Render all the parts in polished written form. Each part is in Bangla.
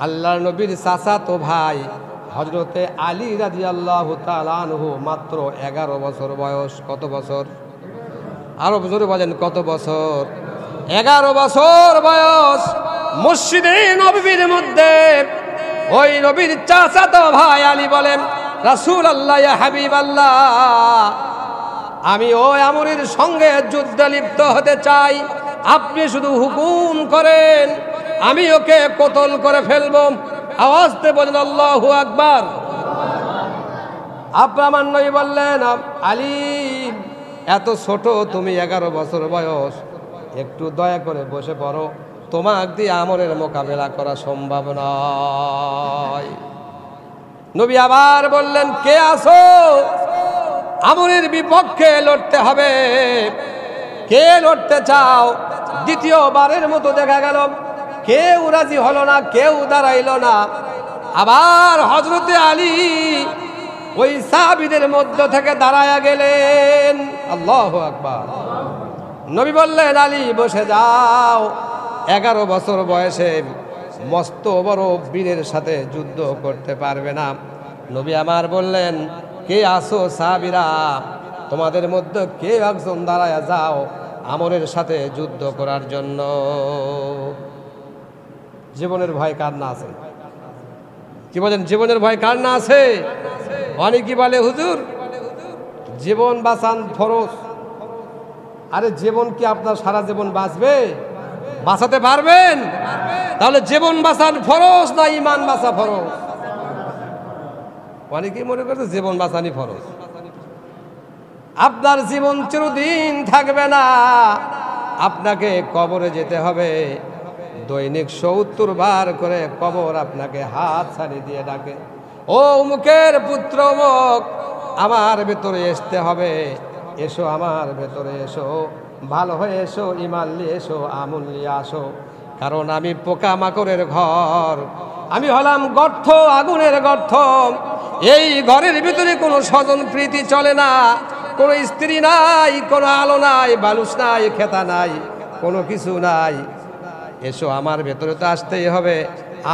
আল্লাহর নবীর চাচাতো ভাই হযরতে আলী রাদিয়াল্লাহু তাআলা আনহু মাত্র 11 বছর বয়স। কত বছর? আরো জোরে বলেন, কত বছর? 11 বছর বয়স। মসজিদে নববীর মধ্যে ওই নবীর চাচাতো ভাই আলী বলেন, রাসূলুল্লাহ ইয়া হাবিবাল্লাহ, আমি ওই আমরের সঙ্গে যুদ্ধে লিপ্ত হতে চাই, আপনি শুধু হুকুম করেন, আমি ওকে কতল করে ফেলবো। আওয়াজ দিয়ে বলেন আল্লাহু আকবার। আমার নবী বললেন, আলী এত ছোট তুমি, 11 বছর বয়স, একটু দয়া করে বসে পড়ো, তোমাক দিয়ে আমরের মোকাবেলা করা সম্ভব নয়। নবী আবার বললেন, কে আসো? আমরের বিপক্ষে লড়তে হবে, কে লড়তে চাও? দ্বিতীয়বারের মতো দেখা গেল কেউ রাজি হলো না, কেউ দাঁড়াইল না। আবার হযরতে আলী ওই সাহাবীদের মধ্য থেকে দাঁড়ায়া গেলেন। আল্লাহু আকবার। নবী বললেন, আলী বসে যাও, 11 বছর বয়সে মস্ত বড় বীরের সাথে যুদ্ধ করতে পারবে না। নবী আমার বললেন, কে আসো সাহাবীরা, তোমাদের মধ্যে কে একজন দাঁড়ায়া যাও আমরের সাথে যুদ্ধ করার জন্য। জীবনের ভয় কার না আছে? কি বলেন, জীবনের ভয় কার না আছে? অনেকে বলে, হুজুর জীবন বাঁচান ফরজ। আরে জীবন কি আপনার সারা জীবন বাঁচবে? বাঁচাতে পারবেন? তাহলে জীবন বাঁচান ফরজ না ঈমান বাঁচা ফরজ? অনেকেই মনে করছে জীবন বাঁচানি ফরজ। আপনার জীবন চিরদিন থাকবে না, আপনাকে কবরে যেতে হবে। দৈনিক 70 বার করে কবর আপনাকে হাত ছাড়িয়ে দিয়ে ডাকে, ও অমুকের পুত্র অমুক, আমার ভেতরে আসতে হবে, এসো আমার ভেতরে এসো, ভালো হয়ে এসো, ঈমান নিয়ে এসো, আমল নিয়ে আসো। কারণ আমি পোকামাকড়ের ঘর, আমি হলাম গর্ত, আগুনের গর্ত। এই ঘরের ভিতরে কোনো স্বজন প্রীতি চলে না, কোনো স্ত্রী নাই, কোনো আলো নাই, বালুস নাই, খেতা নাই, কোনো কিছু নাই। এসো আমার ভেতরে তো আসতেই হবে,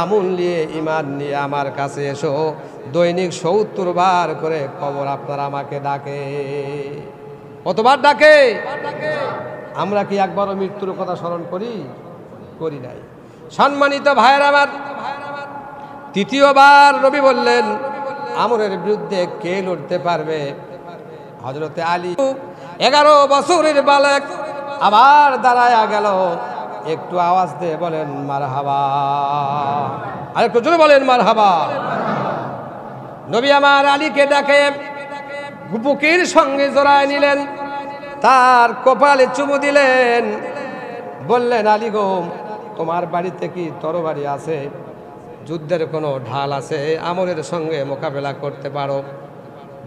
আমল নিয়ে ঈমান নিয়ে আমার কাছে এসো। দৈনিক 70 বার করে কবর আপনার আমাকে ডাকে। কতবার ডাকে? আমরা কি একবারও মৃত্যুর কথা স্মরণ করি? করি নাই। সম্মানিত ভাইয়ের আমার, তৃতীয়বার নবী বললেন, আমরের বিরুদ্ধে কে লড়তে পারবে? হযরতে আলী 11 বছরের বালক আবার দাঁড়ায়া গেল। একটু আওয়াজ দিয়ে বলেন মারহাবা, আর একটু জোরে বলেন মারহাবা। নবী আমার আলীকে ডাকে বুকের সঙ্গে জড়ায় নিলেন, তার কপালে চুমু দিলেন, বললেন, আলী গো, তোমার বাড়িতে কি তরবারি আছে? যুদ্ধের কোনো ঢাল আছে? আমরের সঙ্গে মোকাবেলা করতে পারো?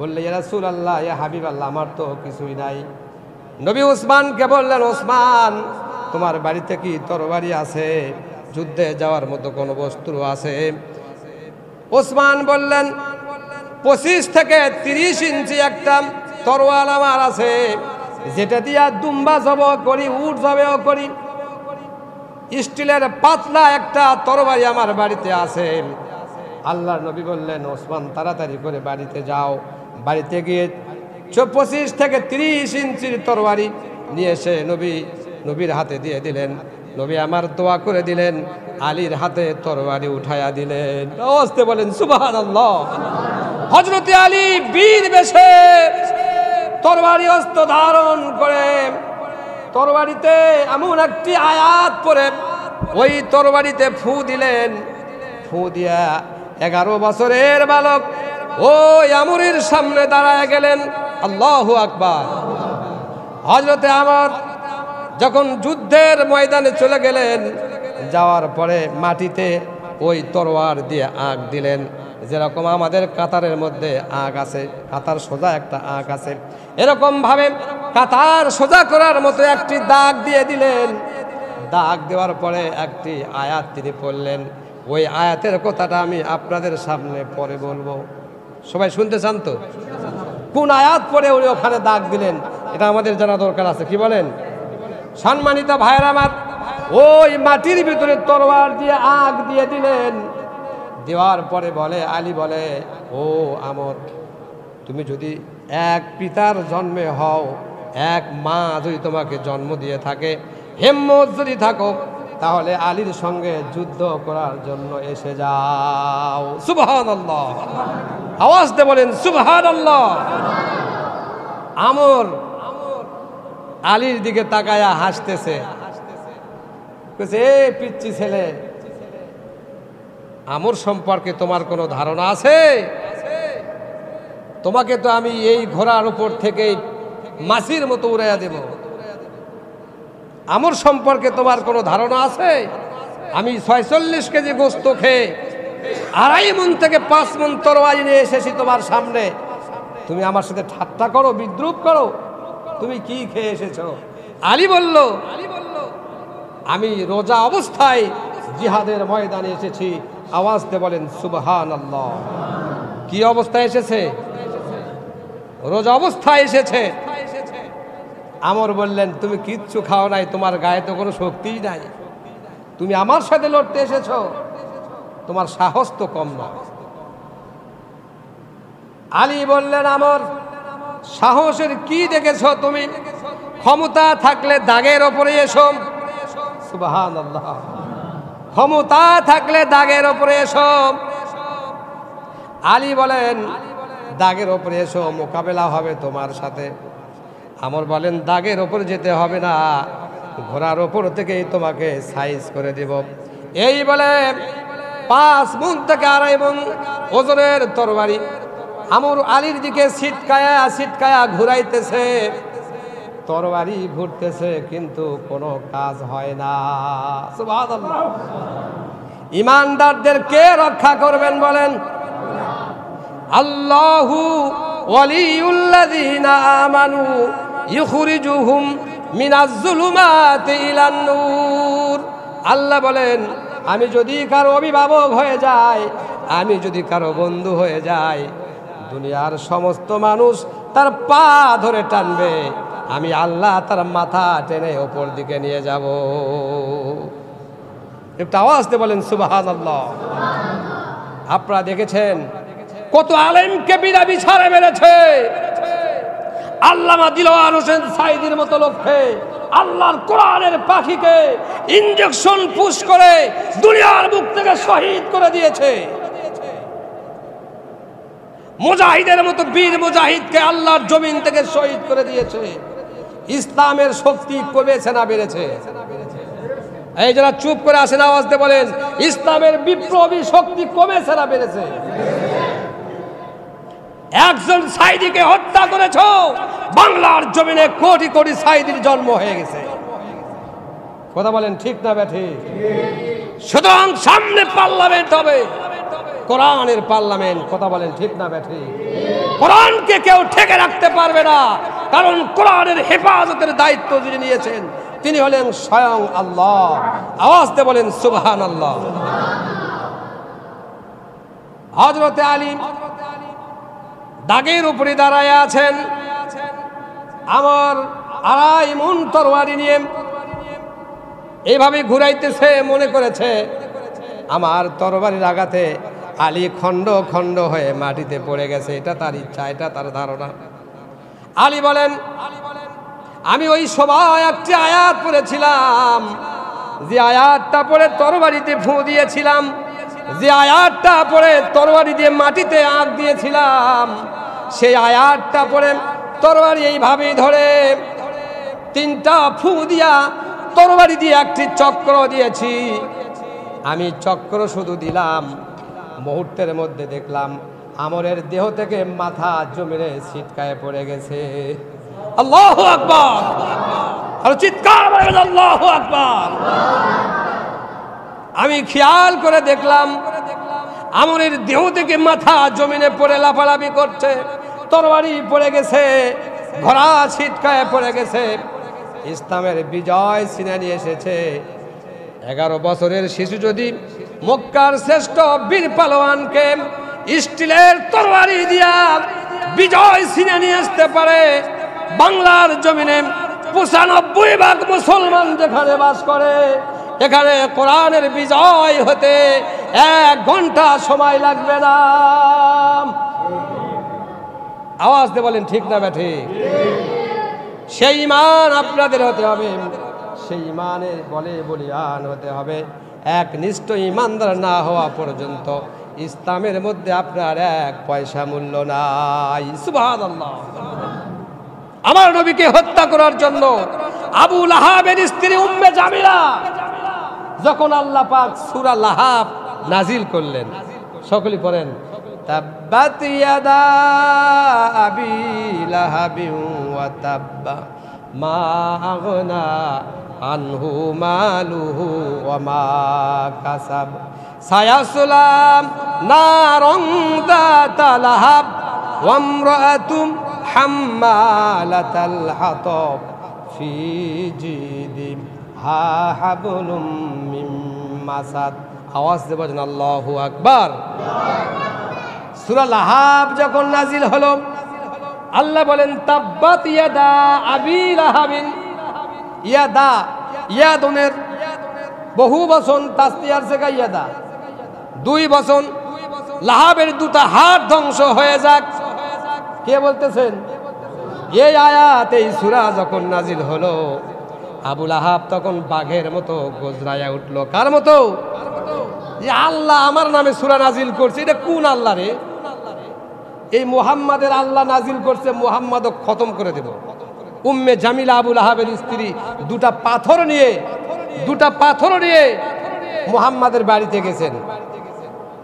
বললে, ইয়া রাসূলুল্লাহ, ইয়া হাবিবাল্লাহ, আমার তো কিছুই নাই। নবী ওসমানকে বললেন, ওসমান, তোমার বাড়িতে কি তরবারি আছে? যুদ্ধে যাওয়ার মতো কোনো বস্তু আছে? ওসমান বললেন, 25 থেকে 30 ইঞ্চি একটা তরোয়াল আমার আছে, যেটা দিয়া দুম্বা জব করি, উট জবেও করি। স্টিলের পাতলা একটা তরবারি আমার বাড়িতে আছে। আল্লাহর নবী বললেন, ওসমান, তাড়াতাড়ি করে বাড়িতে যাও। বাড়িতে গিয়ে 25 থেকে 30 ইঞ্চির তরবারি নিয়ে এসে নবীর হাতে দিয়ে দিলেন। নবী আমার দোয়া করে দিলেন, আলীর হাতে তরবারি উঠায়া দিলেন। আওয়াজে বলেন সুবহানাল্লাহ। হযরতে আলী বীর বেশে তরবারি অস্ত্র ধারণ করে তরবারিতে এমন একটি আয়াত পড়ে ওই তরবারিতে ফু দিলেন। ফু দিয়া 11 বছরের বালক ওই আমরের সামনে দাঁড়ায় গেলেন। আল্লাহু আকবার। হযরতে আমর যখন যুদ্ধের ময়দানে চলে গেলেন, যাওয়ার পরে মাটিতে ওই তরোয়ার দিয়ে আঁক দিলেন। যেরকম আমাদের কাতারের মধ্যে আঁক আছে, কাতার সোজা একটা আঁক আছে, এরকম ভাবে কাতার সোজা করার মতো একটি দাগ দিয়ে দিলেন। দাগ দেওয়ার পরে একটি আয়াত তিনি পড়লেন। ওই আয়াতের কথাটা আমি আপনাদের সামনে পরে বলবো। সবাই শুনতে চান তো? কোন আয়াত পড়ে উনি ওখানে দাগ দিলেন, এটা আমাদের জানা দরকার আছে। কি বলেন? সম্মানিত ভাইয়েরা আমার, ওই মাটির ভিতরে তরোয়ার দিয়ে আগ দিয়ে দিলেন। দেওয়ার পরে বলে, আলী বলে, ও আমর, তুমি যদি এক পিতার জন্মে হও, এক মা যদি তোমাকে জন্ম দিয়ে থাকে, হিম্মত যদি থাকো, তাহলে আলীর সঙ্গে যুদ্ধ করার জন্য এসে যাও। সুবহানাল্লাহ, আওয়াজ দিয়ে বলেন সুবহানাল্লাহ। আমর আলীর দিকে তাকায়া হাসতেছে, এ পিচ্চি ছেলে, আমর সম্পর্কে তোমার কোনো ধারণা আছে? তোমাকে তো আমি এই ঘোড়ার উপর থেকে মাছির মতো উড়াইয়া দেব। আমর সম্পর্কে তোমার কোনো ধারণা আছে? আমি 46 কেজি গোস্ত খেয়ে 2.5 মণ থেকে 5 মণ তরবারি নিয়ে এসেছি তোমার সামনে, তুমি আমার সাথে ঠাট্টা করো, বিদ্রুপ করো? তুমি কি খেয়ে এসেছো? আলী বলল, আমি রোজা অবস্থায় জিহাদের ময়দানে এসেছি। আওয়াজ দিয়ে বলেন সুবহানাল্লাহ। কি অবস্থায় এসেছে? রোজা অবস্থায় এসেছে। আমর বললেন, তুমি কিচ্ছু খাও নাই, তোমার গায়ে তো কোনো শক্তিই নাই, তুমি আমার সাথে লড়তে এসেছো, তোমার সাহস তো কম না। আলী বললেন, আমর, সাহসের কি দেখেছো তুমি? ক্ষমতা থাকলে দাগের ওপরে এসো। সুবহানাল্লাহ, ক্ষমতা থাকলে দাগের ওপরে এসো। আলী বলেন, দাগের ওপরে এসো, মোকাবেলা হবে তোমার সাথে। আমর বলেন, দাগের ওপর যেতে হবে না, ঘোড়ার ওপর থেকেই তোমাকে সাইজ করে দেব। এই বলে 5 মণ থেকে 2.5 মণ ওজনের তরবারি আমর আলীর দিকে ছিটকায়া ঘুরাইতেছে। তরবারি ঘুরতেছে, কিন্তু কোনো কাজ হয় না। সুবহানাল্লাহ। ঈমানদারদের কে রক্ষা করবেন বলেন? আল্লাহু ওয়ালিউল্লাযীনা আমানু ইখরিজুহুম মিনাজ যুলুমাতি ইলান নূর। আল্লাহ বলেন, আমি যদি কারো অভিভাবক হয়ে যাই, আমি যদি কারো বন্ধু হয়ে যাই, দুনিয়ার সমস্ত মানুষ তার পা ধরে টানবে, আমি আল্লাহ তার মাথা টেনে ওপর দিকে নিয়ে যাব। একটু আওয়াজ দিয়ে বলেন সুবহানাল্লাহ। আপনারা দেখেছেন কত আলেমকে বিনা বিচারে মেরেছে। আল্লামা দিলওয়ার হোসেন সাইদির মতো লোককে আল্লাহর কোরআনের পাখিকে ইনজেকশন পুশ করে দুনিয়ার বুক থেকে শহীদ করে দিয়েছে। মুজাহিদের মতো বীর মুজাহিদকে আল্লাহর জমিন থেকে শহীদ করে দিয়েছে। ইসলামের শক্তি কমেছে না বেড়েছে? এই যারা চুপ করে আসেন, আওয়াজ দিয়ে বলেন, ইসলামের বিপ্লবী শক্তি কমেছে না বেড়েছে? একজন সাইদিকে হত্যা করেছো, বাংলার জমিনে কোটি কোটি সাইদির জন্ম হয়ে গেছে। কথা বলেন ঠিক না ব্যাঠিক? সুতরাং সামনে পার্লামেন্ট হবে, কোরআনের পার্লামেন্ট। কথা বলেন ঠিক না ব্যাঠিক? কোরআনকে কেউ ঠেকে রাখতে পারবে না, কারণ কোরআনের হেফাজতের দায়িত্ব যিনি নিয়েছেন তিনি হলেন স্বয়ং আল্লাহ। আওয়াজ দিয়ে বলেন সুবহানাল্লাহ। হযরতে আলী দাগের উপরে দাঁড়ায় আছেন। আমার 2.5 মণ তরবারি নিয়ে এইভাবে ঘুরাইতেছে, মনে করেছে আমার তরবারির আঘাতে আলী খণ্ড খণ্ড হয়ে মাটিতে পড়ে গেছে। এটা তার ইচ্ছা, এটা তার ধারণা। আলী বলেন, আমি ওই সময় একটি আয়াত পড়েছিলাম, যে আয়াতটা পড়ে তরবারিতে ফু দিয়েছিলাম, যে আয়াতটা পড়ে তরবারি দিয়ে মাটিতে আঁক দিয়েছিলাম, সেই আয়াতটা পড়ে তরবারি এইভাবেই ধরে 3টা ফু দিয়া তরবারি দিয়ে একটি চক্র দিয়েছি। আমি চক্র শুধু দিলাম, মুহূর্তের মধ্যে দেখলাম আমরের দেহ থেকে মাথা জমিনে ছিটকায় পড়ে গেছে। আল্লাহু আকবার! আর চিৎকার করে আল্লাহু আকবার! আমি খেয়াল করে দেখলাম আমরের দেহ থেকে মাথা জমিনে পড়ে লাফালাফি করছে, তরবারি পড়ে গেছে, ঘোড়া ছিটকায় পড়ে গেছে। ইসলামের বিজয় ছিনে নিয়ে এসেছে। 11 বছরের শিশু যদি মক্কার শ্রেষ্ঠ বীর পালোয়ানকে স্টিলের তরবারি দিয়া বিজয় ছিনে নিয়ে আসতে পারে, বাংলার জমিনে 95% মুসলমান যেখানে বাস করে, এখানে কোরআনের বিজয় হতে 1 ঘন্টা সময় লাগবে না। আওয়াজ দিয়ে বলেন ঠিক না ঠিক? সেই ঈমান আপনাদের হতে হবে, সেই ঈমানের বলে বলিয়ান হতে হবে। একনিষ্ঠ ঈমানদার না হওয়া পর্যন্ত ইসলামের মধ্যে আপনার 1 পয়সা মূল্য নাই। সুবহানাল্লাহ। আমার নবীকে হত্যা করার জন্য আবু লাহাবের স্ত্রী উম্মে জামিলা যখন আল্লাহ পাক সূরা লাহাব নাজিল করলেন, সকলে পড়েন, তাব্বাত ইয়াদা আবি লাহাবিন ওয়া তাব্বা মা আগনা আনহু মালুহু ওয়া মা কাসাব সায়াসলাম নারন যাতা লাহাব ওয়া ইমরাআতুম হাম্মালাতাল হাতাব ফি জিদিহা হাবলুম মিন মাসাদ। আওয়াজ দিয়ে বলেন আল্লাহু আকবার। সূরা লাহাব যখন নাজিল হলো, আল্লাহ বলেন তাব্বাত ইয়াদা আবি লাহাবিন। ইয়াদা, ইয়াদুনের বহু বচন, তাসনিয়ার জায়গা ইয়াদা, 2 বচন। লাহাবের 2টা হাত ধ্বংস হয়ে যাক। কে বলতেছেন? এই আয়াত, এই সূরা যখন নাজিল হলো, আবু লাহাব তখন বাঘের মতো গজরায়া উঠলো। কার মতো? যে আল্লাহ আমার নামে সূরা নাজিল করছে, এটা কোন আল্লাহ রে? এই মুহাম্মাদের আল্লাহ নাজিল করছে, মুহাম্মাদও খতম করে দেব। উম্মে জামিলা আবু লাহাবের স্ত্রী 2টা পাথর নিয়ে মুহাম্মাদের বাড়িতে গেছেন।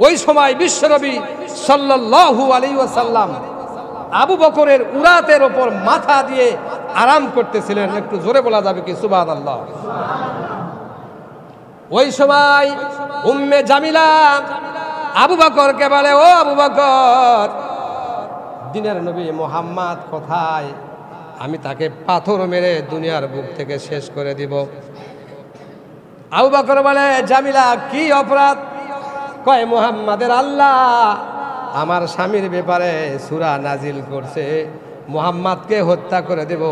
ওই সময় বিশ্বনবী সাল্লাল্লাহু আলাইহি ওয়াসাল্লাম আবু বকরের উরাতের ওপর মাথা দিয়ে আরাম করতেছিলেন। একটু জোরে বলা যাবে কি সুবহানাল্লাহ? ওই সময় উম্মে জামিলা আবু বকরকে বলে, ও আবু বকর, দিনের নবী মুহাম্মদ কোথায়? আমি তাকে পাথর মেরে দুনিয়ার বুক থেকে শেষ করে দিব। আবু বকর বলে, জামিলা কি অপরাধ? কয়, মুহাম্মাদের আল্লাহ আমার স্বামীর ব্যাপারে সূরা নাজিল করছে, মুহাম্মাদকে হত্যা করে দেব।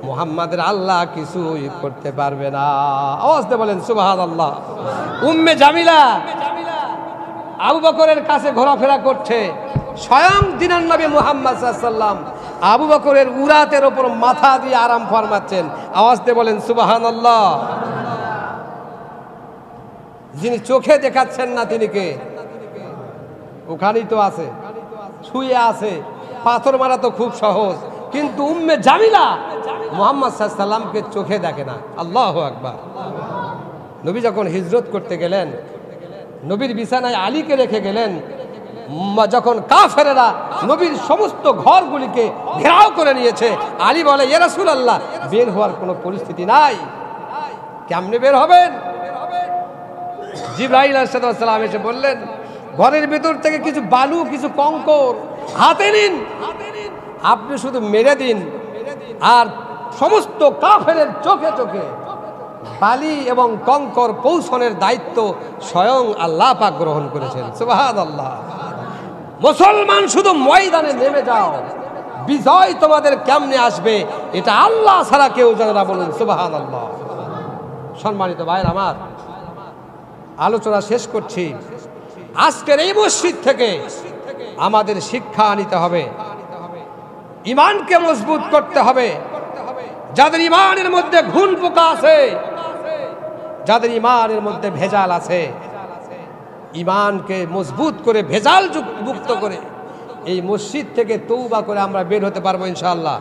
মুহাম্মাদের আল্লাহ কিছুই করতে পারবে না। আওয়াজ দিয়ে বলেন সুবহানাল্লাহ। উম্মে জামিলা আবু বকরের কাছে ঘোরাফেরা করছে, স্বয়ং দিনের নবী মুহাম্মদ সাল্লাল্লাহু আলাইহি ওয়াসাল্লাম আবু বকরের উরাতের ওপর মাথা দিয়ে আরাম ফরমাচ্ছেন। আওয়াজ দিয়ে বলেন সুবহানাল্লাহ। যিনি চোখে দেখাচ্ছেন না তিনি কে? ওখানেই তো আছে, শুয়ে আছে। পাথর মারা তো খুব সহজ, কিন্তু উম্মে জামিলা মুহাম্মদ সাল্লাল্লাহু আলাইহি ওয়াসাল্লামকে চোখে দেখে না। আল্লাহু আকবার। নবী যখন হিজরত করতে গেলেন, নবীর বিছানায় আলীকে রেখে গেলেন। যখন কাফেরেরা নবীর সমস্ত ঘরগুলিকে ঘেরাও করে নিয়েছে, আলী বলে, ইয়া রাসূলুল্লাহ, বের হওয়ার কোনো পরিস্থিতি নাই। কেমনে বের হবেন? জিবরাইল আলাইহিস সালাম এসে বললেন, ঘরের ভেতর থেকে কিছু বালু, কিছু কঙ্কর হাতে নিন, আপনি শুধু মেরে দিন, আর সমস্ত কাফেরের চোখে চোখে বালি এবং কঙ্কর পৌঁছনের দায়িত্ব স্বয়ং আল্লাহ পাক গ্রহণ করেছেন। সুবহানাল্লাহ। মুসলমান শুধু ময়দানে নেমে যাও, বিজয় তোমাদের কেমনে আসবে এটা আল্লাহ ছাড়া কেউ জানে না। বলুন সুবহানাল্লাহ। সম্মানিত ভাইরা আমার, আলোচনা শেষ করছি। আজকের এই মসজিদ থেকে আমাদের শিক্ষা নিতে হবে, ঈমানকে মজবুত করতে হবে। যাদের ঈমানের মধ্যে ঘুণ পোকা আছে, যাদের ঈমানের মধ্যে ভেজাল আছে, ঈমানকে মজবুত করে ভেজাল মুক্ত করে এই মসজিদ থেকে তওবা করে আমরা বের হতে পারবো ইনশাআল্লাহ।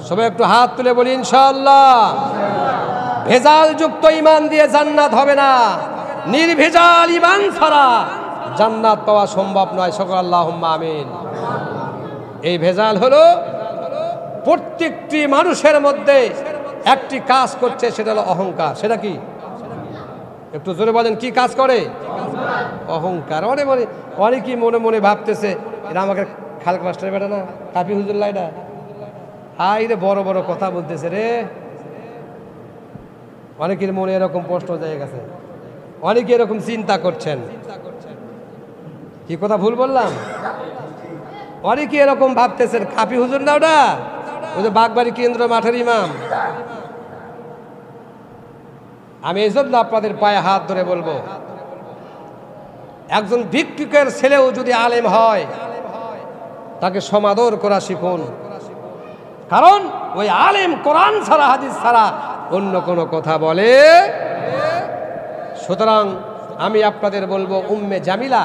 সবাই একটু হাত তুলে বলি ইনশাআল্লাহ। ভেজাল যুক্ত ঈমান দিয়ে জান্নাত হবে না, নির্ভেজাল ঈমান ছাড়া জান্নাত পাওয়া সম্ভব নয়। সকল আল্লাহুম্মা আমিন। এই ভেজাল হলো প্রত্যেকটি মানুষের মধ্যে একটি কাজ করছে, সেটা হলো অহংকার। সেটা কি? একটু জোরে বলেন, কি কাজ করে? অহংকার। অনেকেই মনে মনে ভাবতেছে, এরা আমাকে খালক মাস্টার বেটা না, কাপি হুজুল্লাহ, এটা হাই রে বড় বড় কথা বলতেছে রে। অনেকের মনে এরকম প্রশ্ন হয়ে গেছে, অনেকে এরকম চিন্তা করছেন। কি কথা ভুল বললাম? অনেকে এরকম ভাবতেছেন, কাপি হুজুর না ওটা, ওই যে বাগবাড়ি কেন্দ্র মাঠের ইমাম। আমি এই জন্য আপনাদের পায়ে হাত ধরে বলবো, একজন ভিক্ষুকের ছেলেও যদি আলেম হয় তাকে সমাদর করা শিখুন, কারণ ওই আলেম কোরআন ছাড়া হাদিস ছাড়া অন্য কোনো কথা বলে। সুতরাং আমি আপনাদের বলবো, উম্মে জামিলা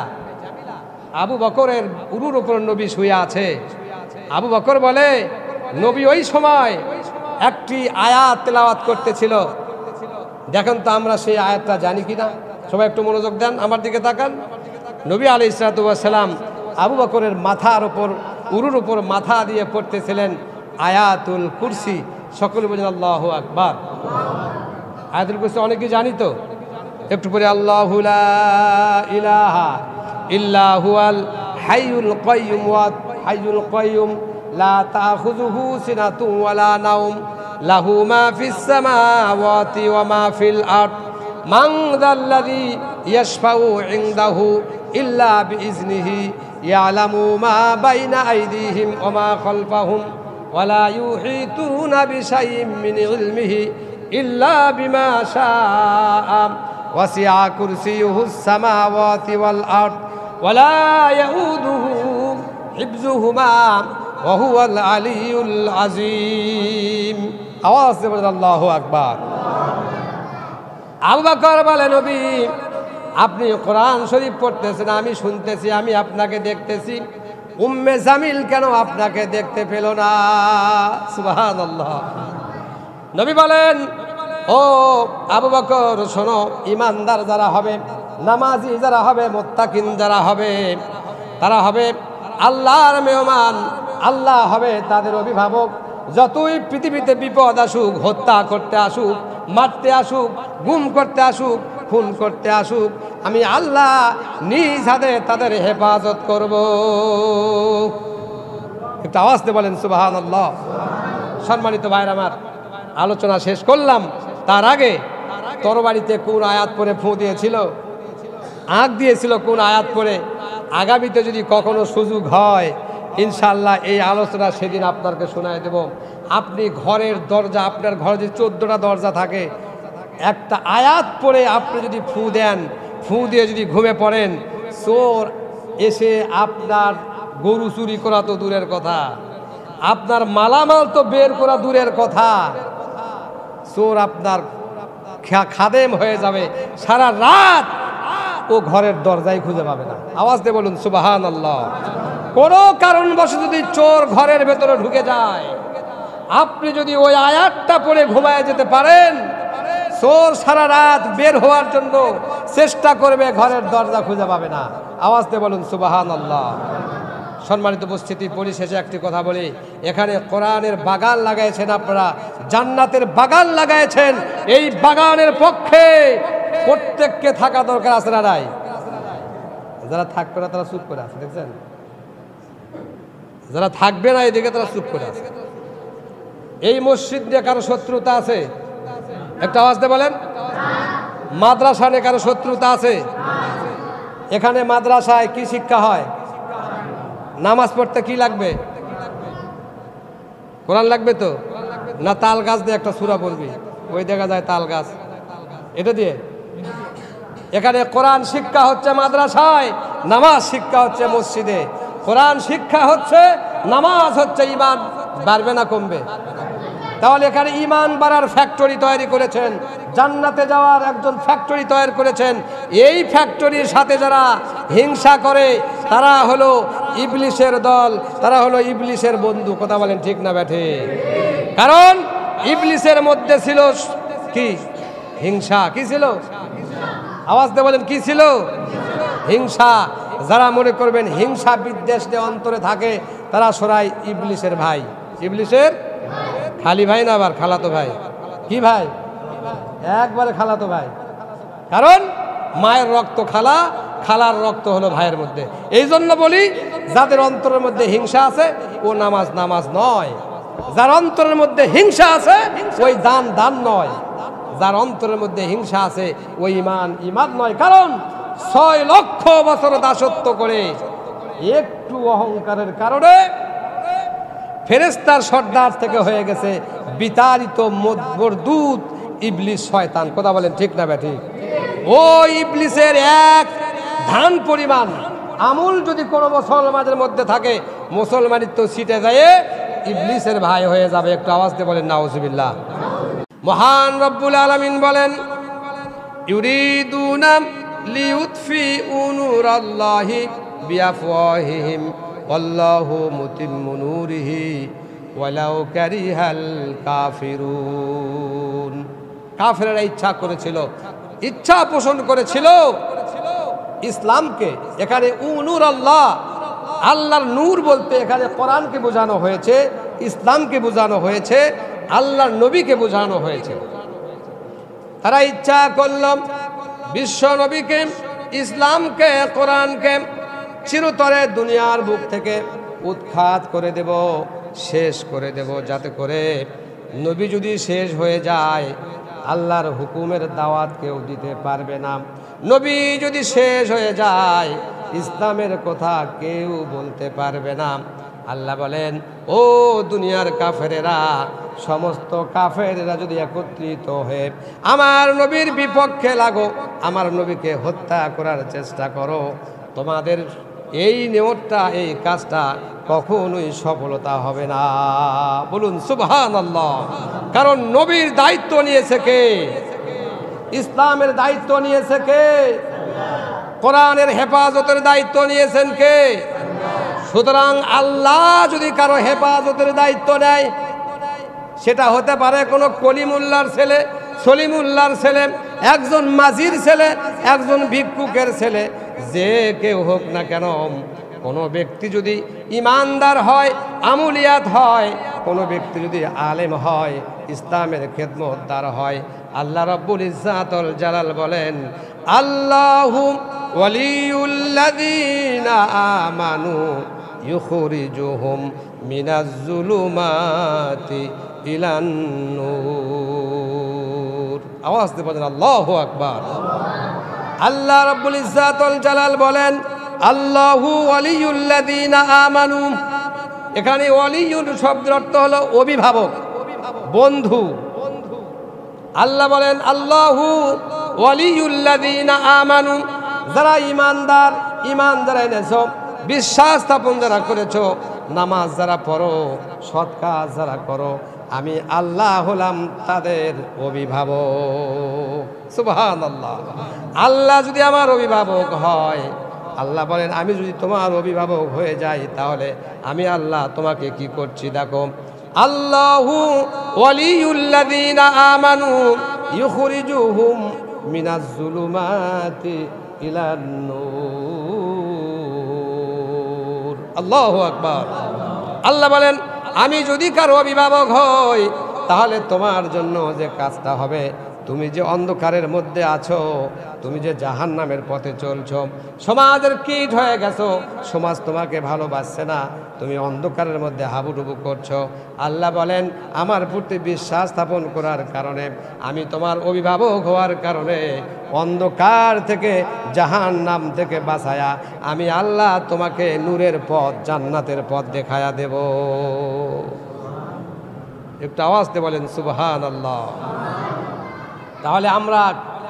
আবু বকরের উরুর উপর নবী শুয়ে আছে। আবু বকর বলে, নবী ওই সময় একটি আয়াত তেলাওয়াত করতেছিল, দেখেন তো আমরা সেই আয়াতটা জানি কিনা। সবাই একটু মনোযোগ দেন, আমার দিকে তাকান। নবী আলাইহিস সালাম আবু বকরের মাথার উপর, উরুর উপর মাথা দিয়ে পড়তেছিলেন আয়াতুল কুরসি। সকলে বলেন আল্লাহু আকবার। আয়াতুল কুরসি অনেকে জানি তো, একটু পরে আল্লাহু লা ইলাহা ইল্লা হুয়াল হাইয়ুল কাইয়ুম ওয়া হাইয়ুল কাইয়ুম লা তাখুযুহু সিনাতুন ওয়ালা নাওম লাহু মা ফিস সামাওয়াতি ওয়া মা ফিল আরদ মান যাল্লাযী ইয়াশফাউ ইনদাহু ইল্লা বিইজনিহি ইয়ালামু মা বাইনা আইদিহিম ওয়া মা খালফাহুম ওয়ালা ইউহিতুনা বিশাইইন মিন ইলমিহি ইল্লা বিমা শাআ ওয়াসিআ কুরসিয়ুহুস সামাওয়াতি ওয়াল আরদ ওয়ালা ইয়াউদুহু হিফযুহুমা ওয়া হুয়াল আলিয়্যুল আযীম। আওয়াজ দিয়ে বলেন আল্লাহু আকবার। আবু বকর বলে, নবী আপনি কোরআন শরীফ পড়তেছেন, আমি শুনতেছি, আমি আপনাকে দেখতেছি, উম্মে জামিল কেন আপনাকে দেখতে পেল না? সুবহানাল্লাহ। নবী বলেন, ও আবু বকর শোনো, ইমানদার যারা হবে, নামাজি যারা হবে, মুত্তাকিন যারা হবে, তারা হবে আল্লাহর মেহমান, আল্লাহ হবে তাদের অভিভাবক। যতই পৃথিবীতে বিপদ আসুক, হত্যা করতে আসুক, মারতে আসুক, গুম করতে আসুক, খুন করতে আসুক, আমি আল্লাহ নিজ হাতে তাদের হেফাজত করব। একটু আওয়াজ দিয়ে বলেন সুবহানাল্লাহ। সম্মানিত ভাইরা আমার, আলোচনা শেষ করলাম, তার আগে তরবারিতে কোন আয়াত পড়ে ফু দিয়েছিল, আঁক দিয়েছিল কোন আয়াত পড়ে, আগামীতে যদি কখনো সুযোগ হয় ইনশাআল্লাহ এই আলোচনা সেদিন আপনাকে শোনায় দেব। আপনি ঘরের দরজা, আপনার ঘরে যে 14টা দরজা থাকে, একটা আয়াত পড়ে আপনি যদি ফু দেন, ফু দিয়ে যদি ঘুমে পড়েন, চোর এসে আপনার গরু চুরি করা তো দূরের কথা, আপনার মালামাল তো বের করা দূরের কথা, চোর আপনার খাদেম হয়ে যাবে, সারা রাত ও ঘরের দরজায় খুঁজে পাবে না। আওয়াজ দিয়ে বলুন সুবহানাল্লাহ। কোনো কারণবশত যদি চোর ঘরের ভেতরে ঢুকে যায়, আপনি যদি ওই আয়াতটা পড়ে ঘুমায় যেতে পারেন, চোর সারা রাত বের হওয়ার জন্য চেষ্টা করবে, ঘরের দরজা খুঁজে পাবে না। আওয়াজ দিয়ে বলুন সুবহানাল্লাহ। সম্মানিত উপস্থিতি, পরিশেষে একটি কথা বলি, এখানে কোরআনের বাগান লাগাইছেন আপনারা, জান্নাতের বাগান লাগাইছেন। এই বাগানের পক্ষে প্রত্যেককে থাকা দরকার আছে না নাই? যারা থাকবে না তারা চুপ করে আছে, দেখছেন? যারা থাকবে না এদিকে তারা চুপ করে আছে। এই মসজিদ নিয়ে কারো শত্রুতা আছে? একটা আওয়াজ দিয়ে বলেন। মাদ্রাসা নিয়ে কারো শত্রুতা আছে? এখানে মাদ্রাসায় কি শিক্ষা হয়? নামাজ পড়তে কি লাগবে? কোরআন লাগবে তো না? তাল গাছ দিয়ে একটা সূরা পড়বি, ওই দেখা যায় তাল গাছ, এটা দিয়ে। এখানে কোরআন শিক্ষা হচ্ছে মাদ্রাসায়, নামাজ শিক্ষা হচ্ছে মসজিদে। কোরআন শিক্ষা হচ্ছে, নামাজ হচ্ছে। ঈমান বাড়বে না কমবে? তাহলে এখানে ঈমান বাড়ার ফ্যাক্টরি তৈরি করেছেন, জান্নাতে যাওয়ার একজন ফ্যাক্টরি তৈরি করেছেন। এই ফ্যাক্টরির সাথে যারা হিংসা করে তারা হলো ইবলিসের দল, তারা হলো ইবলিসের বন্ধু। কথা বলেন ঠিক না ব্যাঠে? কারণ ইবলিসের মধ্যে ছিল কি? হিংসা। কি ছিল? আওয়াজ দিয়ে বলেন, কি ছিল? হিংসা। যারা মনে করবেন হিংসা বিদ্বেষ যে অন্তরে থাকে, তারা সরাই ইবলিসের ভাই। ইবলিসের খালি ভাই না, আবার খালাতো ভাই। কি ভাই? একবারে খালাতো ভাই। কারণ মায়ের রক্ত খালা, খালার রক্ত হলো ভাইয়ের মধ্যে। এই জন্য বলি, যাদের অন্তরের মধ্যে হিংসা আছে ও নামাজ নামাজ নয়। যার অন্তরের মধ্যে হিংসা আছে ওই দান দান নয়। যার অন্তরের মধ্যে হিংসা আছে ওই ঈমান ঈমান নয়। কারণ 6 লক্ষ বছর দাসত্ব করে একটু অহংকারের কারণে ফেরেশতার সর্দার থেকে হয়ে গেছে বিতাড়িত মরদুদ ইবলিস শয়তান। কথা বলেন ঠিক না ব্যাঠি? ও ইবলিসের এক ধান পরিমাণ আমল যদি কোনো মুসলমানের মধ্যে থাকে, মুসলমানের তো সিটে যায় ইবলিসের ভাই হয়ে যাবে। একটু আওয়াজ দিয়ে বলেন নাউজুবিল্লাহ। মহান রব্বুল আলামিন বলেন, ইউরিদুনা লিউতফিউ নূরাল্লাহি বিআফওয়াহিহিম ওয়াল্লাহু মুতিম্মু নূরিহি ওয়ালাউ কারিহাল কাফিরুন। কাফেররা ইচ্ছা পোষণ করেছিল ইসলামকে। এখানে নূর আল্লাহ, আল্লাহর নূর বলতে এখানে কোরআনকে বোঝানো হয়েছে, ইসলামকে বোঝানো হয়েছে, আল্লাহর নবীকে বোঝানো হয়েছে। তারা ইচ্ছা করল বিশ্ব নবীকে, ইসলামকে, কোরআনকে চিরতরে দুনিয়ার বুক থেকে উৎখাত করে দেব, শেষ করে দেব, যাতে করে নবী যদি শেষ হয়ে যায় আল্লাহর হুকুমের দাওয়াত কেউ দিতে পারবে না। নবী যদি শেষ হয়ে যায় ইসলামের কথা কেউ বলতে পারবে না। আল্লাহ বলেন, ও দুনিয়ার কাফেরেরা, সমস্ত কাফেরেরা যদি একত্রিত হয়ে আমার নবীর বিপক্ষে লাগো, আমার নবীকে হত্যা করার চেষ্টা করো, তোমাদের এই নিয়তটা, এই কাজটা কখনোই সফলতা হবে না। বলুন সুবহানাল্লাহ। কারণ নবীর দায়িত্ব নিয়েছে কে? ইসলামের দায়িত্ব নিয়েছে কে? কোরআনের হেফাজতের দায়িত্ব নিয়েছেন কে? সুতরাং আল্লাহ যদি কারো হেফাজতের দায়িত্ব নেয়, সেটা হতে পারে কোনো কলিমুল্লাহর ছেলে, সলিমুল্লাহর ছেলে, একজন মাঝির ছেলে, একজন ভিক্ষুকের ছেলে, যে কেউ হোক না কেন, কোনো ব্যক্তি যদি ইমানদার হয়, আমুলিয়াত হয়, কোনো ব্যক্তি যদি আলেম হয়, ইসলামের খেদমতদার হয়, আল্লাহ রাব্বুল ইজ্জাতুল জালাল বলেন, আল্লাহু ওয়ালিউল্লাযীনা আমানু ইউখরিজুহুম মিনাজ যুলুমাতি ইলান নূর। আওয়াজ দিয়ে বলেন আল্লাহু আকবার। আল্লাহ রাব্বুল ইজ্জাতুল জালাল বলেন, আল্লাহু ওয়ালিউল্লাযীনা আমানু। এখানে ওয়ালিউল শব্দের অর্থ হলো অভিভাবক, বন্ধু। আল্লাহ বলেন, আল্লাহু ওয়ালিউল্লাযীনা আমানু, যারা ইমানদার, ইমান যারা এনেছো, বিশ্বাস স্থাপন যারা করেছো, নামাজ যারা পড়ো, সৎ কাজ যারা করো, আমি আল্লাহ হলাম তাদের অভিভাবক। সুবহানাল্লাহ। আল্লাহ যদি আমার অভিভাবক হয়, আল্লাহ বলেন আমি যদি তোমার অভিভাবক হয়ে যাই, তাহলে আমি আল্লাহ তোমাকে কি করছি দেখো। আল্লাহু ওয়ালিউল্লাযীনা আমানু ইউখরিজুহুম মিনাজ যুলুমাতি ইলান নূর। আল্লাহু আকবার। আল্লাহ বলেন আমি যদি কারো অভিভাবক হই, তাহলে তোমার জন্য যে কাজটা হবে, তুমি যে অন্ধকারের মধ্যে আছো, তুমি যে জাহান্নামের পথে চলছো, সমাজের কীট হয়ে গেছো, সমাজ তোমাকে ভালোবাসছে না, তুমি অন্ধকারের মধ্যে হাবুডুবু করছো, আল্লাহ বলেন আমার প্রতি বিশ্বাস স্থাপন করার কারণে, আমি তোমার অভিভাবক হওয়ার কারণে অন্ধকার থেকে, জাহান্নাম থেকে বাঁচায়া আমি আল্লাহ তোমাকে নূরের পথ, জান্নাতের পথ দেখায়া দেব। একটু আওয়াজ দিয়ে বলেন সুবহানাল্লাহ। তাহলে আমরা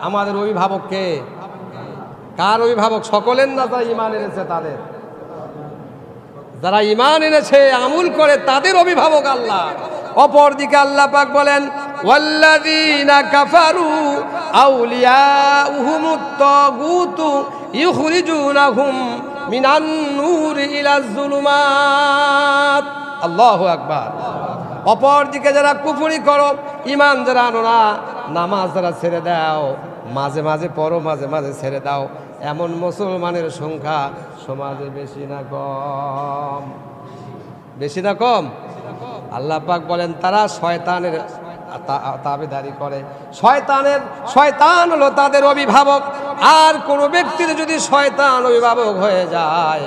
আমাদের অভিভাবককে, কার অভিভাবক? সকলের না, যারা ঈমান এনেছে তাদের। যারা ঈমান এনেছে, আমল করে, তাদের অভিভাবক আল্লাহ। অপরদিকে আল্লাহ পাক বলেন, ওয়াল্লাযীনা কাফারু আউলিয়াউহুমুত তাগুতু ইউখরিজুনাহুম মিনান নূরি ইলাজ যুলুমাত। আল্লাহু আকবার। অপরদিকে যারা কুফরি করো, ঈমান যারা আনো না, নামাজ যারা ছেড়ে দাও, মাঝে মাঝে পড়ো, মাঝে মাঝে ছেড়ে দাও, এমন মুসলমানের সংখ্যা সমাজে বেশি না কম? বেশি না কম? আল্লাহ পাক বলেন তারা শয়তানের তাবেদারি করে। শয়তান হলো তাদের অভিভাবক। আর কোনো ব্যক্তির যদি শয়তান অভিভাবক হয়ে যায়,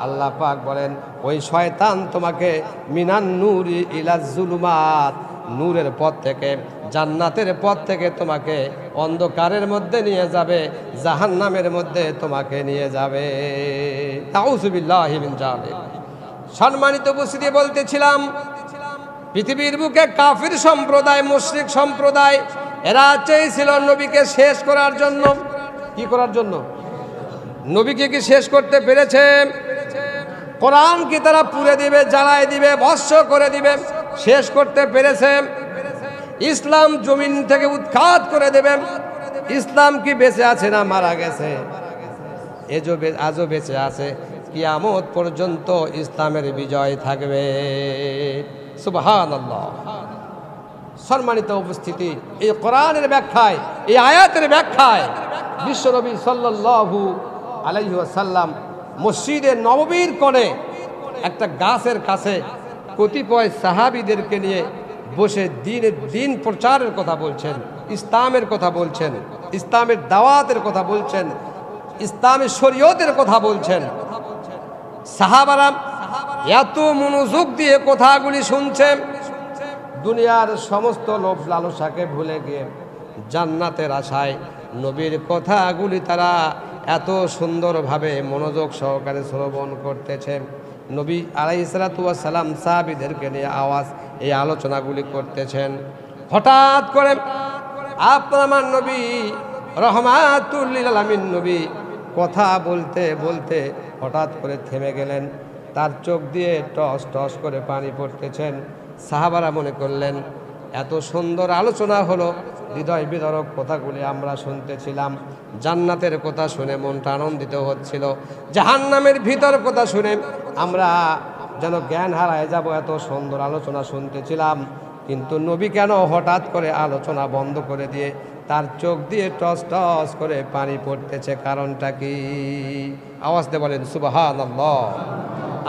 আল্লাহ পাক বলেন ওই শয়তান তোমাকে মিনান নূরি ইলাজ যুলুমাত, নূরের পথ থেকে, জান্নাতের পথ থেকে তোমাকে অন্ধকারের মধ্যে নিয়ে যাবে, জাহান্নামের মধ্যে তোমাকে নিয়ে যাবে। আউযু বিল্লাহি মিন যালিক। সম্মানিত উপস্থিতি, বলতেছিলাম পৃথিবীর বুকে কাফির সম্প্রদায়, মুশরিক সম্প্রদায়, এরা চেয়েছিল নবীকে শেষ করার জন্য। কি করার জন্য? নবীকে কি শেষ করতে পেরেছে? কোরআন কি তারা পুড়ে দিবে, জ্বালায় দিবে, ভস্ম করে দিবে? শেষ করতে পেরেছে? ইসলাম জমিন থেকে উৎখাত করে দেবে? ইসলাম কি বেঁচে আছে না মারা গেছে? আজও বেঁচে আছে, কিয়ামত পর্যন্ত ইসলামের বিজয় থাকবে। সুবহানাল্লাহ। সম্মানিত উপস্থিতি, এই কোরআনের ব্যাখ্যায়, এই আয়াতের ব্যাখ্যায় বিশ্বনবী সাল্লাল্লাহু আলাইহি ওয়াসাল্লাম মসজিদে নববীর কোণে একটা গাছের কাছে কতিপয় সাহাবীদেরকে নিয়ে বসে দিন প্রচারের কথা বলছেন, ইসলামের কথা বলছেন, ইসলামের দাওয়াতের কথা বলছেন, ইসলামের শরীয়তের কথা বলছেন। সাহাবারা এত মনোযোগ দিয়ে কথাগুলি শুনছেন, দুনিয়ার সমস্ত লোভ লালসাকে ভুলে গিয়ে জান্নাতের আশায় নবীর কথাগুলি তারা এত সুন্দরভাবে মনোযোগ সহকারে শ্রবণ করতেছে। নবী আলাইহিস সালাতু ওয়াস সালাম সাহাবীদেরকে নিয়ে এই আলোচনাগুলি করতেছেন। হঠাৎ করে আপনার নবী রহমাতুল লিল আলামিন নবী কথা বলতে বলতে হঠাৎ করে থেমে গেলেন। তার চোখ দিয়ে টস টস করে পানি পড়তেছেন। সাহাবারা মনে করলেন এত সুন্দর আলোচনা হলো, হৃদয় বিদারক কথাগুলি আমরা শুনতেছিলাম, জান্নাতের কথা শুনে মনটা আনন্দিত হচ্ছিল, জাহান্নামের ভিতর কথা শুনে আমরা যেন জ্ঞান হারায় যাব, এত সুন্দর আলোচনা শুনতেছিলাম। কিন্তু নবী কেন হঠাৎ করে আলোচনা বন্ধ করে দিয়ে তার চোখ দিয়ে টস টস করে পানি পড়তেছে? কারণটা কি? আওয়াজ দিয়ে বলেন সুবহানাল্লাহ।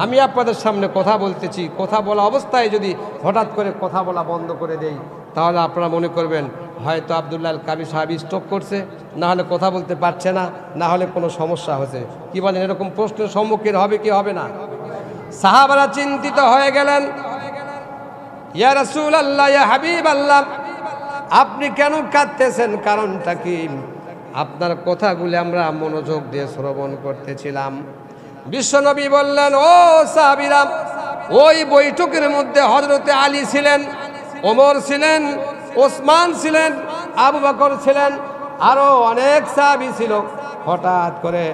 আমি আপনাদের সামনে কথা বলতেছি, কথা বলা অবস্থায় যদি হঠাৎ করে কথা বলা বন্ধ করে দেই, তাহলে আপনারা মনে করবেন হয়তো আব্দুল্লাহ আল কাবি সাহাবী স্ট্রোক করছে, না হলে কথা বলতে পারছে না, না হলে কোনো সমস্যা হয়েছে। কি বলেন? এরকম প্রশ্নের সম্মুখীন হবে কি হবে না? সাহাবারা চিন্তিত হয়ে গেলেন, ইয়া রাসূলুল্লাহ, ইয়া হাবিবাল্লাহ, আপনি কেন কাঁদতেছেন? কারণটা কি? আপনার কথাগুলি আমরা মনোযোগ দিয়ে শ্রবণ করতেছিলাম। বিশ্বনবী বললেন, ও সাহাবীরা, ওই বৈঠকের মধ্যে হযরতে আলী ছিলেন, ওমর ছিলেন, ওসমান ছিলেন, আবু বকর ছিলেন, আরো অনেক সাহাবী ছিল। হঠাৎ করে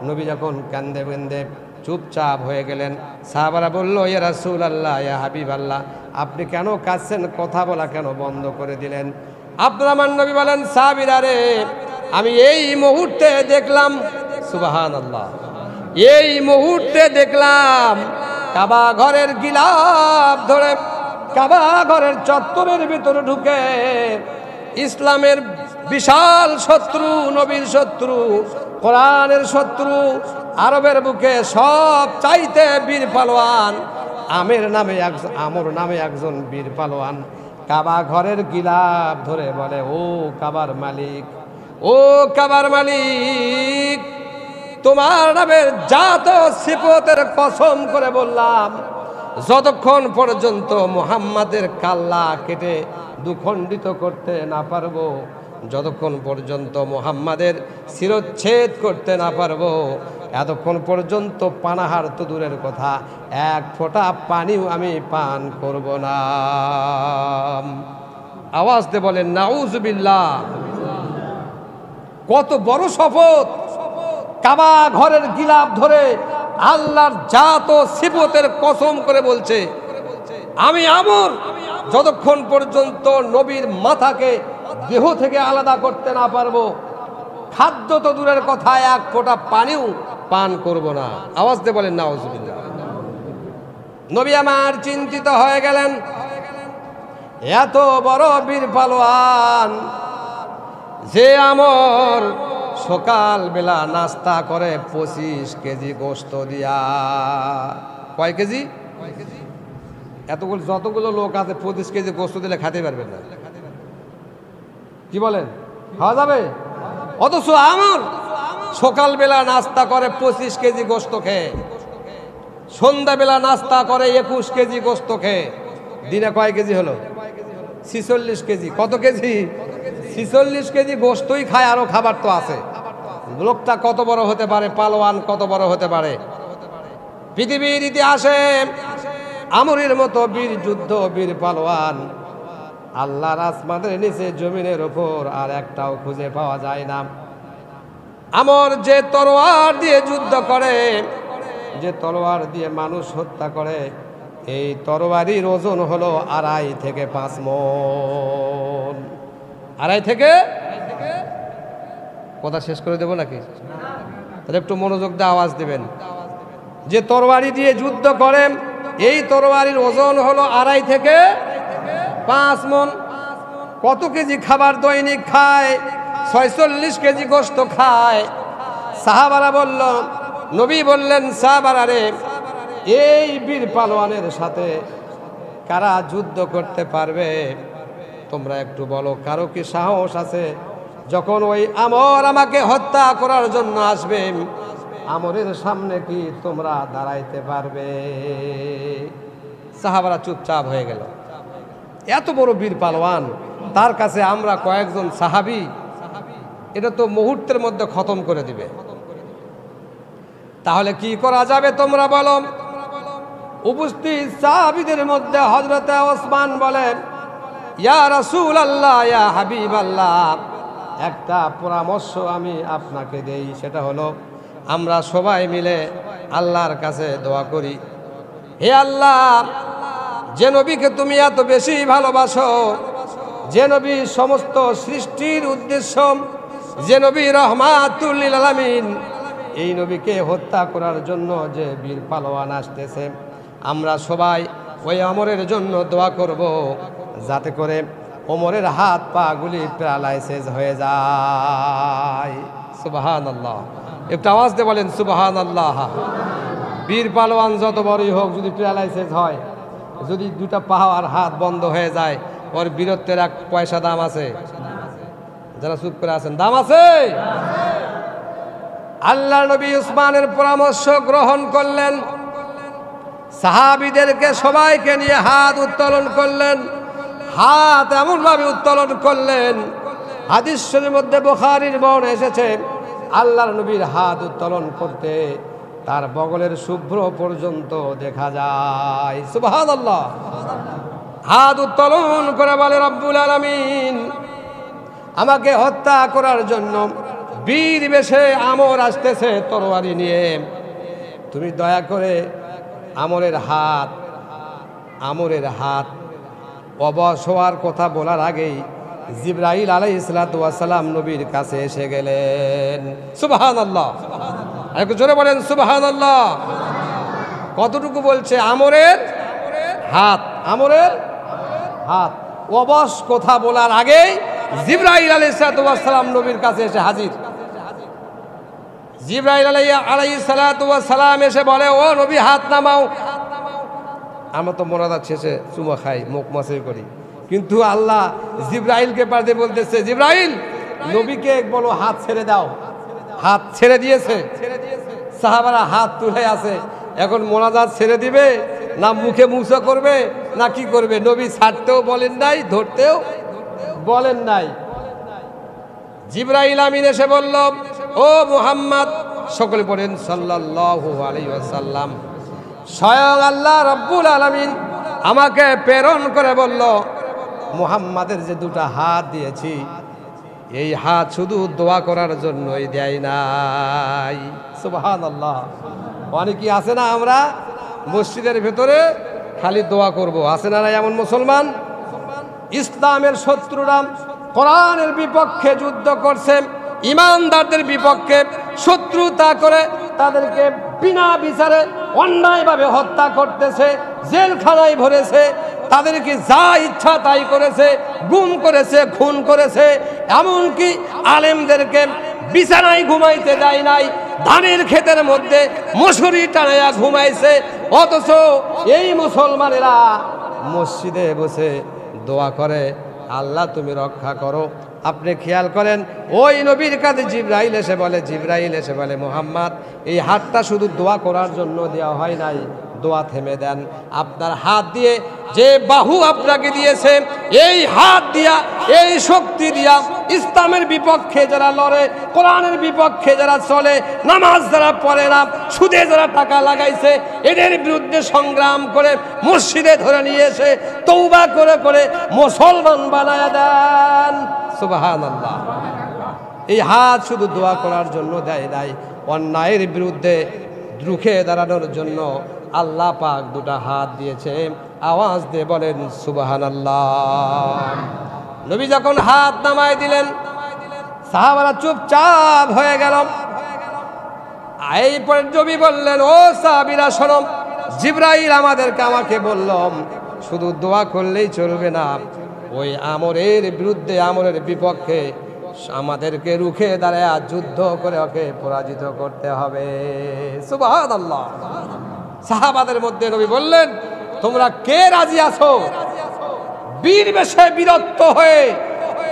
নবী যখন কান্দে বেঁধে চুপচাপ হয়ে গেলেন, সাহাবারা বলল, ইয়া রাসূলুল্লাহ, ইয়া হাবিবাল্লাহ, আপনি কেন কাঁদছেন? কথা বলা কেন বন্ধ করে দিলেন? আপনার নবী বলেন, সাহাবীরা রে, আমি এই মুহূর্তে দেখলাম, সুবহানাল্লাহ, এই মুহূর্তে দেখলাম কাবা ঘরের গিলাফ ধরে, কাবা ঘরের চত্বরের ভিতরে ঢুকে ইসলামের বিশাল শত্রু, নবীর শত্রু, কোরআনের শত্রু, আরবের বুকে সব চাইতে বীর পালোয়ান আমর নামে একজন বীর পালোয়ান কাবা ঘরের গিলাফ ধরে বলে, ও কাবার মালিক, ও কাবার মালিক, তোমার নামের জাত সিফতের কসম করে বললাম, যতক্ষণ পর্যন্ত মুহাম্মাদের কাল্লা কেটে দুখণ্ডিত করতে না পারবো, যতক্ষণ পর্যন্ত মুহাম্মাদের শিরচ্ছেদ করতে না পারবো, এতক্ষণ পর্যন্ত পানাহার তো দূরের কথা, এক ফোঁটা পানিও আমি পান করব না। আওয়াজ দিয়ে বলেন নাউজুবিল্লাহ। কত বড় শপথ! কাবা ঘরের গিলাফ ধরে আল্লাহর জাত ও সিফতের কসম করে বলছে, আমি আমর যতক্ষণ পর্যন্ত নবীর মাথাকে দেহ থেকে আলাদা করতে না পারবো, খাদ্য তো দূরের কথা, এক ফোঁটা পানিও পান করব না। আওয়াজ দিয়ে বলেন নাউজুবিল্লাহ। নবী আমার চিন্তিত হয়ে গেলেন, এত বড় বীর পালোয়ান, যে আমর সকাল বেলা নাস্তা করে 25 কেজি গোস্ত দিয়া। কয় কেজি? এতগুলো যতগুলো লোক আছে 25 কেজি গোস্ত দিলে খেতে পারবেন না। কি বলেন? খাওয়া যাবে? অথচ আমর সকালবেলা নাস্তা করে 25 কেজি গোস্ত খেয়ে, সন্ধ্যাবেলা নাস্তা করে 21 কেজি গোস্ত খেয়ে, দিনে কয় কেজি হলো? 46 কেজি। কত কেজি? 46 কেজি গোস্তই খায়, আরো খাবার তো আছে। লোকটা কত বড় হতে পারে, পালোয়ান কত বড় হতে পারে। পৃথিবীর ইতিহাসে আমরের মতো বীর যুদ্ধ, বীর পালোয়ান আল্লাহর আসমানের নিচে জমিনের ওপর আর একটাও খুঁজে পাওয়া যায় না। আমর যে তরোয়ার দিয়ে যুদ্ধ করে, যে তরোয়ার দিয়ে মানুষ হত্যা করে, এই তরবারির ওজন হলো 2.5 থেকে 5 মণ। 2.5 থেকে, কথা শেষ করে দেবো নাকি? তাহলে একটু মনোযোগ দিয়ে আওয়াজ দেবেন। যে তরবারি দিয়ে যুদ্ধ করেন, এই তরবারির ওজন হলো 2.5 থেকে 5 মণ। কত কেজি খাবার দৈনিক খায়? 46 কেজি গোশত খায়। সাহাবারা বলল, নবী বললেন, সাহাবারা রে, এই বীর পালোয়ানের সাথে কারা যুদ্ধ করতে পারবে? তোমরা একটু বলো, কারো কি সাহস আছে? যখন ওই আমর আমাকে হত্যা করার জন্য আসবে, আমরের সামনে কি তোমরা দাঁড়াইতে পারবে? সাহাবারা চুপচাপ হয়ে গেল। এত বড় বীর পালোয়ান, তার কাছে আমরা কয়েকজন সাহাবী, এটা তো মুহূর্তের মধ্যে খতম করে দিবে। তাহলে কি করা যাবে তোমরা বলো? উপস্থিত সাহাবীদের মধ্যে হযরতে ওসমান বলেন, ইয়া রাসূলুল্লাহ, ইয়া হাবিবাল্লাহ, একটা পরামর্শ আমি আপনাকে দেই। সেটা হলো, আমরা সবাই মিলে আল্লাহর কাছে দোয়া করি, হে আল্লাহ, যে নবীকে তুমি এত বেশি ভালোবাসো, যে নবী সমস্ত সৃষ্টির উদ্দেশ্য, যে নবী রহমাতুল লিল আলামিন, এই নবীকে হত্যা করার জন্য যে বীর পালোয়ান আসতেছে, আমরা সবাই ওই ওমরের জন্য দোয়া করব, যাতে করে ওমরের হাত পা গুলি প্যারালাইসিস হয়ে যায়। সুবহানাল্লাহ। একটু আওয়াজ দিয়ে বলেন সুবহানাল্লাহ। বীর পালোয়ান যত বড়ই হোক, যদি প্যারালাইসিস হয়, যদি দুটা পা আর হাত বন্ধ হয়ে যায়, ওর বীরত্বের এক পয়সা দাম আছে? যারা চুপ করে আছেন, দাম আছে? আল্লাহ নবী উসমানের পরামর্শ গ্রহণ করলেন, সাহাবীদেরকে সবাইকে নিয়ে হাত উত্তোলন করলেন। হাত এমনভাবে উত্তোলন করলেন, হাদিস শরীফের মধ্যে বুখারীর বর্ণনা এসেছে, আল্লাহর নবীর হাত উত্তোলন করতে তার বগলের শুভ্র পর্যন্ত দেখা যায়। সুবহানাল্লাহ। হাত উত্তোলন করে বলে, রব্বুল আলামিন, আমাকে হত্যা করার জন্য বীর বেশে আমর আসতেছে তরবারি নিয়ে, তুমি দয়া করে আমরের হাত অবশ হওয়ার কথা বলার আগেই জিবরাইল আলাইহিস সালাতু ওয়াস সালাম নবীর কাছে এসে গেলেন। সুবহানাল্লাহ। একটু জোরে বলেন সুবহানাল্লাহ। কতটুকু বলছে? আমরের হাত, আমরের হাত অবশ কথা বলার আগেই জিবরাইল আলাইহিস সালাতু ওয়াস সালাম নবীর কাছে এসে হাজির। জিবরাইল আলাইহিস সালাতু ওয়াস সালাম এসে বলে, ও নবী, হাত নামাও। আমরা তো মোনাজাত শেষে চুমা খাই, মুখ মাসে করি, কিন্তু আল্লাহ জিবরাইলকে পাঠিয়ে বলতেছে, জিবরাইল, নবীকে বলো হাত ছেড়ে দাও। হাত ছেড়ে দিয়েছে। সাহাবারা হাত তুলে আছে। এখন মোনাজাত ছেড়ে দিবে, না মুখে মুসা করবে, না কি করবে? নবী ছাড়তেও বলেন নাই, ধরতেও বলেন নাই। জিবরাইল আমিন এসে বলল, ও মুহাম্মদ, সকলে পড়েন সাল্লাল্লাহু আলাইহি ওয়াসাল্লাম, স্বয়ং আল্লাহ রাব্বুল আলামিন আমাকে প্রেরণ করে বলল, মুহাম্মাদের যে দুটো হাত দিয়েছি, এই হাত শুধু দোয়া করার জন্যই দেয় নাই। সুবহানাল্লাহ। অনেকেই আছে না, আমরা মসজিদের ভেতরে খালি দোয়া করব, আছে না এমন মুসলমান? ইসলামের শত্রুরা কোরআনের বিপক্ষে যুদ্ধ করছে, ইমানদারদের বিপক্ষে শত্রুতা করে তাদেরকে বিনা বিচারে অন্যায়ভাবে হত্যা করতেছে, জেলখানায় ভরেছে, তাদেরকে যা ইচ্ছা তাই করেছে, গুম করেছে, খুন করেছে, এমনকি আলেমদেরকে বিছানায় ঘুমাইতে দেয় নাই, ধানের ক্ষেতের মধ্যে মশুরি টানাইয়া ঘুমাইছে। অথচ এই মুসলমানেরা মসজিদে বসে দোয়া করে, আল্লাহ তুমি রক্ষা করো। আপনি খেয়াল করেন, ওই নবীর কাছে জিবরাইল এসে বলে, মুহাম্মদ, এই হাতটা শুধু দোয়া করার জন্য দেওয়া হয় নাই, দোয়া থেমে দেন। আপনার হাত দিয়ে যে বাহু আপনাকে দিয়েছে, এই হাত দিয়া, এই শক্তি দিয়া ইসলামের বিপক্ষে যারা লড়ে, কোরআনের বিপক্ষে যারা চলে, নামাজ যারা পড়ে না, সুদে যারা টাকা লাগাইছে, এদের বিরুদ্ধে সংগ্রাম করে মসজিদে ধরে নিয়ে এসে তওবা করে করে মুসলমান বানায়া দেন। সুবহানাল্লাহ। এই হাত শুধু দোয়া করার জন্য দেয় নাই, অন্যায়ের বিরুদ্ধে রুখে দাঁড়ানোর জন্য আল্লাহ পাক দুটা হাত দিয়েছে। আওয়াজ দিয়ে বলেন সুবহানাল্লাহ। নবী যখন হাত নামায় দিলেন, সাহাবারা চুপচাপ হয়ে গেল। এই পরে নবী বললেন, ও সাহাবীরা শোনো, জিবরাইল আমাকে বললাম শুধু দোয়া করলেই চলবে না, ওই আমরের বিরুদ্ধে, আমরের বিপক্ষে আমাদেরকে রুখে দাঁড়ায় যুদ্ধ করে ওকে পরাজিত করতে হবে। সুবহানাল্লাহ। সাহাবাদের মধ্যে নবী বললেন, তোমরা কে রাজি আছো বীর বেশে বীরত্ব হয়ে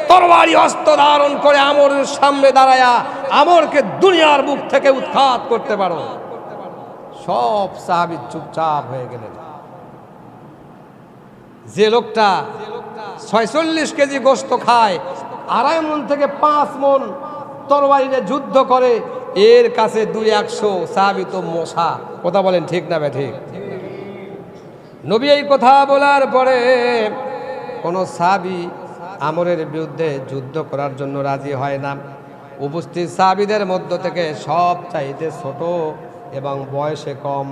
তরবারি অস্ত্র ধারণ করে আমরের সামনে দাঁড়ায়া আমরকে দুনিয়ার বুক থেকে উৎখাত করতে পারো? সব সাহাবী চুপচাপ হয়ে গেলেন। যে লোকটা 46 কেজি গোশত খায়, 2.5 মণ থেকে 5 মণ তরবারিতে যুদ্ধ করে, এর কাছে 200 সাহাবী তো মশা। কথা বলেন ঠিক না ঠিক? নবী এই কথা বলার পরে কোন সাহাবী আমরের বিরুদ্ধে যুদ্ধ করার জন্য রাজি হয় না। উপস্থিত সাহাবীদের মধ্য থেকে সব চাইতে ছোট এবং বয়সে কম